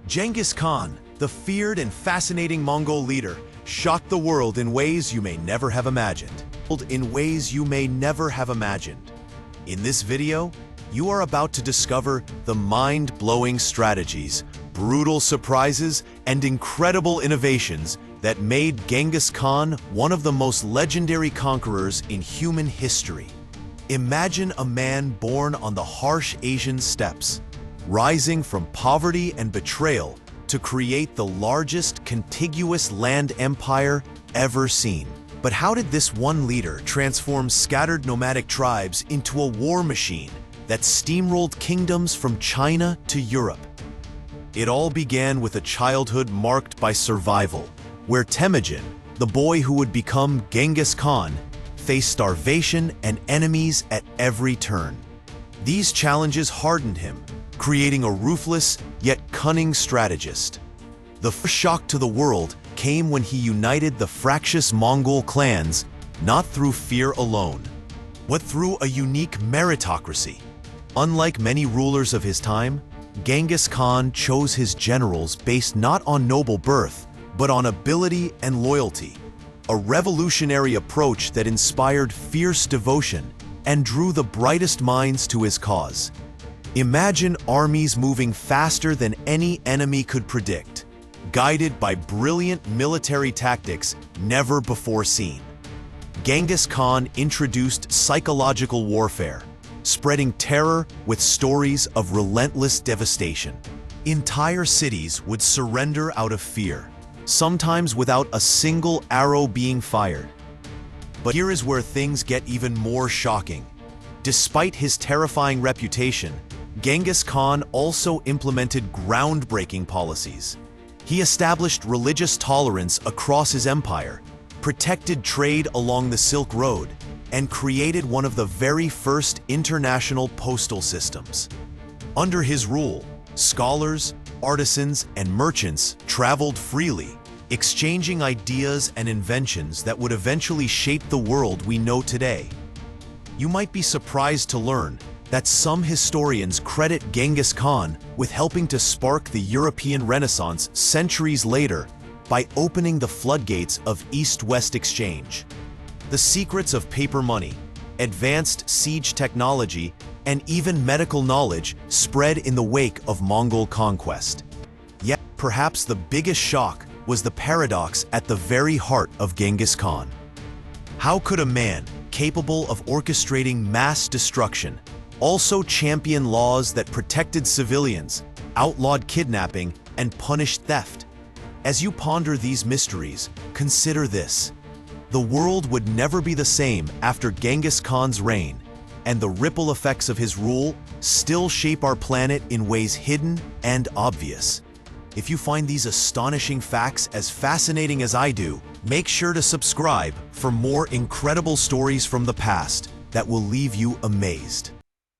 Genghis Khan, the feared and fascinating Mongol leader, shocked the world in ways you may never have imagined. In this video, you are about to discover the mind-blowing strategies, brutal surprises, and incredible innovations that made Genghis Khan one of the most legendary conquerors in human history. Imagine a man born on the harsh Asian steppes, rising from poverty and betrayal to create the largest contiguous land empire ever seen. But how did this one leader transform scattered nomadic tribes into a war machine that steamrolled kingdoms from China to Europe? It all began with a childhood marked by survival, where Temujin, the boy who would become Genghis Khan, faced starvation and enemies at every turn. These challenges hardened him, creating a ruthless yet cunning strategist. The first shock to the world came when he united the fractious Mongol clans, not through fear alone, but through a unique meritocracy. Unlike many rulers of his time, Genghis Khan chose his generals based not on noble birth, but on ability and loyalty, a revolutionary approach that inspired fierce devotion and drew the brightest minds to his cause. Imagine armies moving faster than any enemy could predict, guided by brilliant military tactics never before seen. Genghis Khan introduced psychological warfare, spreading terror with stories of relentless devastation. Entire cities would surrender out of fear, sometimes without a single arrow being fired. But here is where things get even more shocking. Despite his terrifying reputation, Genghis Khan also implemented groundbreaking policies. He established religious tolerance across his empire, protected trade along the Silk Road, and created one of the very first international postal systems. Under his rule, scholars, artisans, and merchants traveled freely, exchanging ideas and inventions that would eventually shape the world we know today. You might be surprised to learn that some historians credit Genghis Khan with helping to spark the European Renaissance centuries later by opening the floodgates of East-West exchange. The secrets of paper money, advanced siege technology, and even medical knowledge spread in the wake of Mongol conquest. Yet, perhaps the biggest shock was the paradox at the very heart of Genghis Khan. How could a man capable of orchestrating mass destruction also champion laws that protected civilians, outlawed kidnapping, and punished theft? As you ponder these mysteries, consider this. The world would never be the same after Genghis Khan's reign, and the ripple effects of his rule still shape our planet in ways hidden and obvious. If you find these astonishing facts as fascinating as I do, make sure to subscribe for more incredible stories from the past that will leave you amazed.